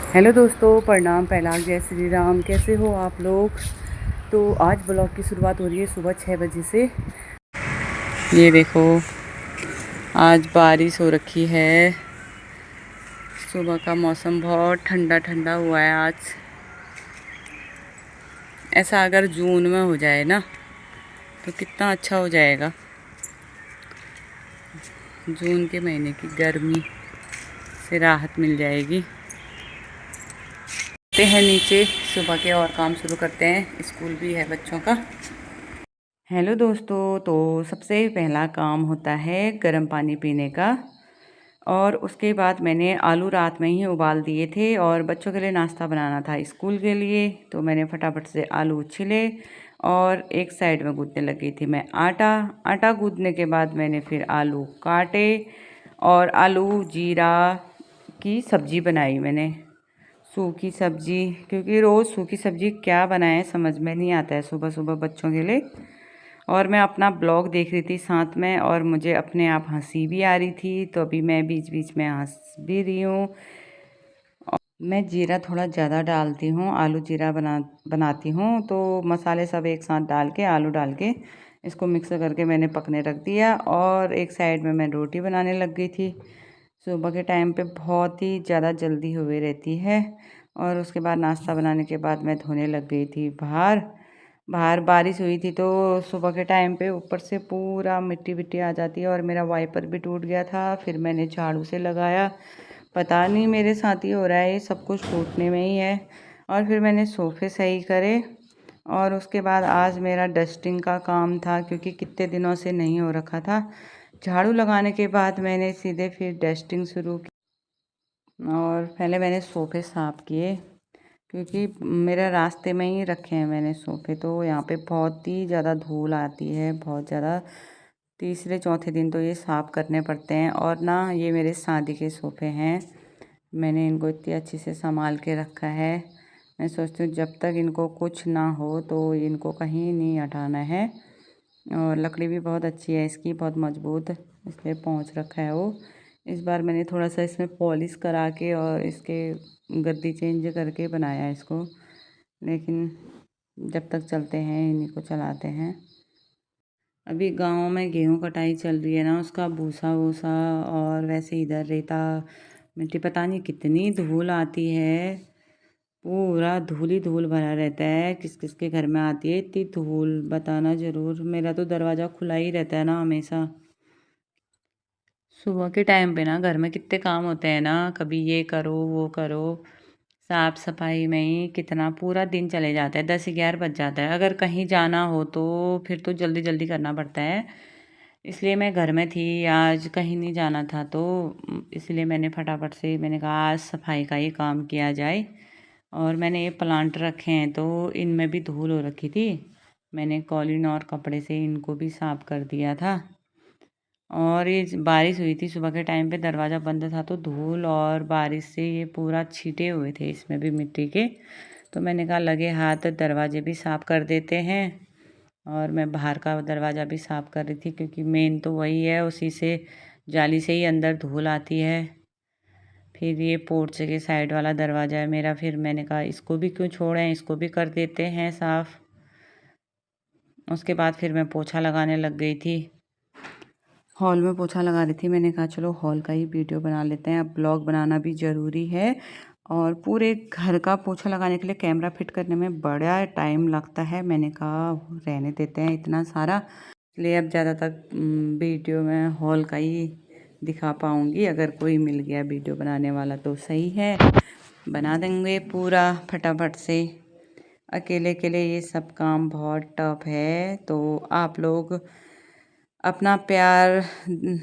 Hello दोस्तों, प्रणाम, पहला जय श्री राम। कैसे हो आप लोग? तो आज ब्लॉग की शुरुआत हो रही है सुबह 6 बजे से। ये देखो, आज बारिश हो रखी है। सुबह का मौसम बहुत ठंडा ठंडा हुआ है आज। ऐसा अगर जून में हो जाए ना तो कितना अच्छा हो जाएगा। जून के महीने की गर्मी से राहत मिल जाएगी। ते हैं नीचे, सुबह के और काम शुरू करते हैं। स्कूल भी है बच्चों का। हेलो दोस्तों, तो सबसे पहला काम होता है गर्म पानी पीने का। और उसके बाद मैंने आलू रात में ही उबाल दिए थे और बच्चों के लिए नाश्ता बनाना था स्कूल के लिए। तो मैंने फटाफट से आलू छिले और एक साइड में गूँथने लगी थी मैं आटा गूँथने के बाद मैंने फिर आलू काटे और आलू जीरा की सब्ज़ी बनाई मैंने। सूखी सब्ज़ी, क्योंकि रोज़ सूखी सब्ज़ी क्या बनाएं समझ में नहीं आता है सुबह सुबह बच्चों के लिए। और मैं अपना ब्लॉग देख रही थी साथ में और मुझे अपने आप हंसी भी आ रही थी, तो अभी मैं बीच बीच में हंस भी रही हूँ। मैं जीरा थोड़ा ज़्यादा डालती हूँ, आलू जीरा बनाती हूँ तो मसाले सब एक साथ डाल के आलू डाल के इसको मिक्स करके मैंने पकने रख दिया। और एक साइड में मैं रोटी बनाने लग गई थी। सुबह के टाइम पे बहुत ही ज़्यादा जल्दी हुई रहती है। और उसके बाद नाश्ता बनाने के बाद मैं धोने लग गई थी बाहर। बाहर बारिश हुई थी तो सुबह के टाइम पे ऊपर से पूरा मिट्टी विट्टी आ जाती है और मेरा वाइपर भी टूट गया था। फिर मैंने झाड़ू से लगाया। पता नहीं मेरे साथ ही हो रहा है, ये सब कुछ टूटने में ही है। और फिर मैंने सोफ़े सही करे और उसके बाद आज मेरा डस्टिंग का काम था, क्योंकि कितने दिनों से नहीं हो रखा था। झाड़ू लगाने के बाद मैंने सीधे फिर डस्टिंग शुरू की और पहले मैंने सोफ़े साफ़ किए, क्योंकि मेरे रास्ते में ही रखे हैं मैंने सोफ़े। तो यहाँ पे बहुत ही ज़्यादा धूल आती है, बहुत ज़्यादा। तीसरे चौथे दिन तो ये साफ़ करने पड़ते हैं। और ना, ये मेरे शादी के सोफ़े हैं। मैंने इनको इतनी अच्छे से संभाल के रखा है। मैं सोचती हूँ जब तक इनको कुछ ना हो तो इनको कहीं नहीं हटाना है। और लकड़ी भी बहुत अच्छी है इसकी, बहुत मजबूत, इसलिए पोंछ रखा है वो। इस बार मैंने थोड़ा सा इसमें पॉलिश करा के और इसके गद्दी चेंज करके बनाया इसको। लेकिन जब तक चलते हैं इन्हीं को चलाते हैं। अभी गांव में गेहूं कटाई चल रही है ना, उसका भूसा वूसा और वैसे इधर रेता मिट्टी, पता नहीं कितनी धूल आती है। पूरा धूल ही धूल भरा रहता है। किस किस के घर में आती है इतनी धूल, बताना ज़रूर। मेरा तो दरवाज़ा खुला ही रहता है ना हमेशा। सुबह के टाइम पे ना घर में कितने काम होते हैं ना, कभी ये करो वो करो। साफ़ सफाई में ही कितना पूरा दिन चले जाता है, 10-11 बज जाता है। अगर कहीं जाना हो तो फिर तो जल्दी जल्दी करना पड़ता है। इसलिए मैं घर में थी, आज कहीं नहीं जाना था तो इसलिए मैंने फटाफट से मैंने कहा आज सफाई का ही काम किया जाए। और मैंने ये प्लांट रखे हैं तो इनमें भी धूल हो रखी थी। मैंने कॉलिन और कपड़े से इनको भी साफ़ कर दिया था। और ये बारिश हुई थी सुबह के टाइम पे, दरवाज़ा बंद था तो धूल और बारिश से ये पूरा छीटे हुए थे इसमें भी मिट्टी के। तो मैंने कहा लगे हाथ दरवाजे भी साफ़ कर देते हैं। और मैं बाहर का दरवाज़ा भी साफ़ कर रही थी, क्योंकि मेन तो वही है, उसी से जाली से ही अंदर धूल आती है। फिर ये पोर्च के साइड वाला दरवाज़ा है मेरा, फिर मैंने कहा इसको भी क्यों छोड़ें, इसको भी कर देते हैं साफ़। उसके बाद फिर मैं पोछा लगाने लग गई थी। हॉल में पोछा लगा रही थी। मैंने कहा चलो हॉल का ही वीडियो बना लेते हैं, अब ब्लॉग बनाना भी ज़रूरी है। और पूरे घर का पोछा लगाने के लिए कैमरा फिट करने में बड़ा टाइम लगता है। मैंने कहा रहने देते हैं इतना सारा, इसलिए अब ज़्यादातर वीडियो में हॉल का ही दिखा पाऊँगी। अगर कोई मिल गया वीडियो बनाने वाला तो सही है, बना देंगे पूरा फटाफट से। अकेले अकेले ये सब काम बहुत टफ है, तो आप लोग अपना प्यार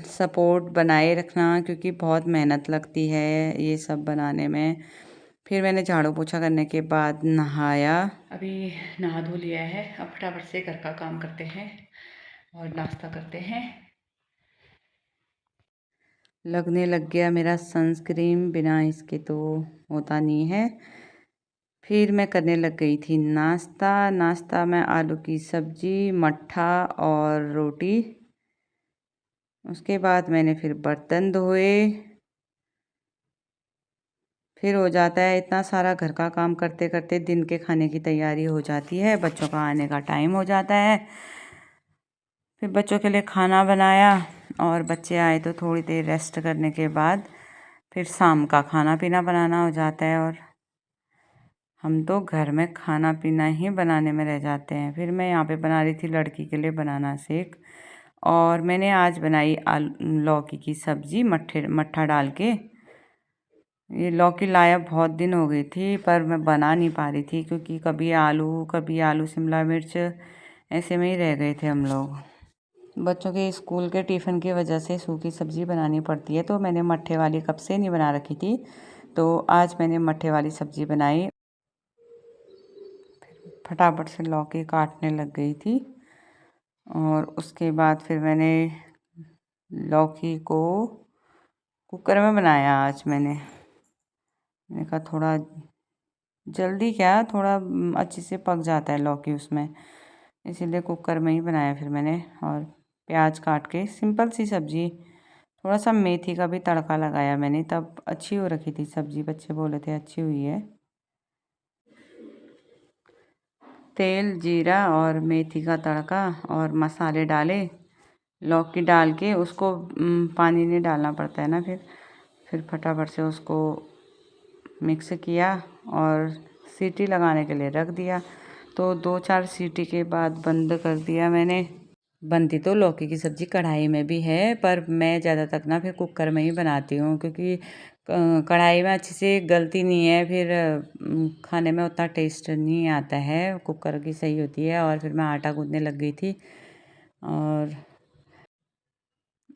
सपोर्ट बनाए रखना, क्योंकि बहुत मेहनत लगती है ये सब बनाने में। फिर मैंने झाड़ू पोछा करने के बाद नहाया। अभी नहा धो लिया है, अब फटाफट से घर का काम करते हैं और नाश्ता करते हैं। लगने लग गया मेरा सनस्क्रीन, बिना इसके तो होता नहीं है। फिर मैं करने लग गई थी नाश्ता में आलू की सब्ज़ी, मट्ठा और रोटी। उसके बाद मैंने फिर बर्तन धोए। फिर हो जाता है इतना सारा घर का काम करते करते दिन के खाने की तैयारी हो जाती है, बच्चों का आने का टाइम हो जाता है। फिर बच्चों के लिए खाना बनाया और बच्चे आए तो थोड़ी देर रेस्ट करने के बाद फिर शाम का खाना पीना बनाना हो जाता है। और हम तो घर में खाना पीना ही बनाने में रह जाते हैं। फिर मैं यहाँ पे बना रही थी लड़की के लिए बनाना शेक, और मैंने आज बनाई लौकी की सब्ज़ी मट्ठा डाल के। ये लौकी लाया बहुत दिन हो गई थी पर मैं बना नहीं पा रही थी, क्योंकि कभी आलू शिमला मिर्च ऐसे में ही रह गए थे हम लोग। बच्चों के स्कूल के टिफ़िन की वजह से सूखी सब्ज़ी बनानी पड़ती है, तो मैंने मट्ठे वाली कब से नहीं बना रखी थी, तो आज मैंने मट्ठे वाली सब्ज़ी बनाई। फटाफट से लौकी काटने लग गई थी, और उसके बाद फिर मैंने लौकी को कुकर में बनाया। आज मैंने कहा थोड़ा जल्दी क्या, थोड़ा अच्छे से पक जाता है लौकी उसमें, इसीलिए कुकर में ही बनाया फिर मैंने। और प्याज काट के सिंपल सी सब्ज़ी, थोड़ा सा मेथी का भी तड़का लगाया मैंने, तब अच्छी हो रखी थी सब्ज़ी, बच्चे बोले थे अच्छी हुई है। तेल, जीरा और मेथी का तड़का और मसाले डाले, लौकी डाल के उसको पानी नहीं डालना पड़ता है ना। फिर फटाफट से उसको मिक्स किया और सीटी लगाने के लिए रख दिया। तो 2-4 सीटी के बाद बंद कर दिया मैंने। बनती तो लौकी की सब्ज़ी कढ़ाई में भी है, पर मैं ज़्यादातर ना फिर कुकर में ही बनाती हूँ, क्योंकि कढ़ाई में अच्छे से गलती नहीं है, फिर खाने में उतना टेस्ट नहीं आता है। कुकर की सही होती है। और फिर मैं आटा गूँथने लग गई थी, और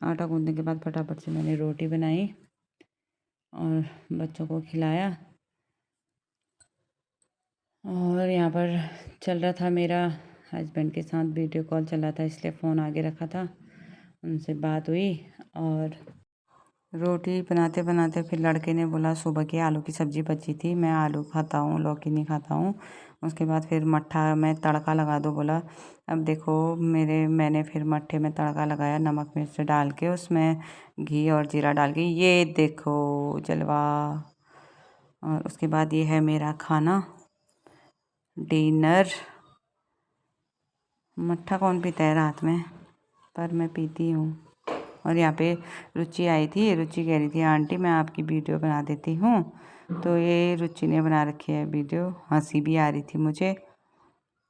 आटा गूँथने के बाद फटाफट से मैंने रोटी बनाई और बच्चों को खिलाया। और यहाँ पर चल रहा था मेरा हस्बैंड के साथ वीडियो कॉल चल रहा था, इसलिए फ़ोन आगे रखा था, उनसे बात हुई। और रोटी बनाते बनाते फिर लड़के ने बोला सुबह की आलू की सब्ज़ी बची थी, मैं आलू खाता हूँ लौकी नहीं खाता हूँ। उसके बाद फिर मट्ठा में तड़का लगा दो बोला। अब देखो मैंने फिर मट्ठे में तड़का लगाया, नमक मिर्च डाल के, उसमें घी और जीरा डाल के, ये देखो जलवा। और उसके बाद ये है मेरा खाना, डिनर। मट्ठा कौन पीता है रात में, पर मैं पीती हूँ। और यहाँ पे रुचि आई थी, रुचि कह रही थी आंटी मैं आपकी वीडियो बना देती हूँ, तो ये रुचि ने बना रखी है वीडियो। हंसी भी आ रही थी मुझे,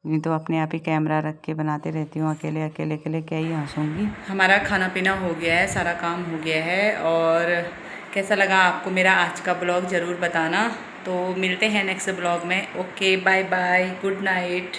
नहीं तो अपने आप ही कैमरा रख के बनाते रहती हूँ अकेले अकेले के लिए, क्या ही हंसूँगी। हमारा खाना पीना हो गया है, सारा काम हो गया है। और कैसा लगा आपको मेरा आज का ब्लॉग ज़रूर बताना। तो मिलते हैं नेक्स्ट ब्लॉग में। Okay, bye bye, good night.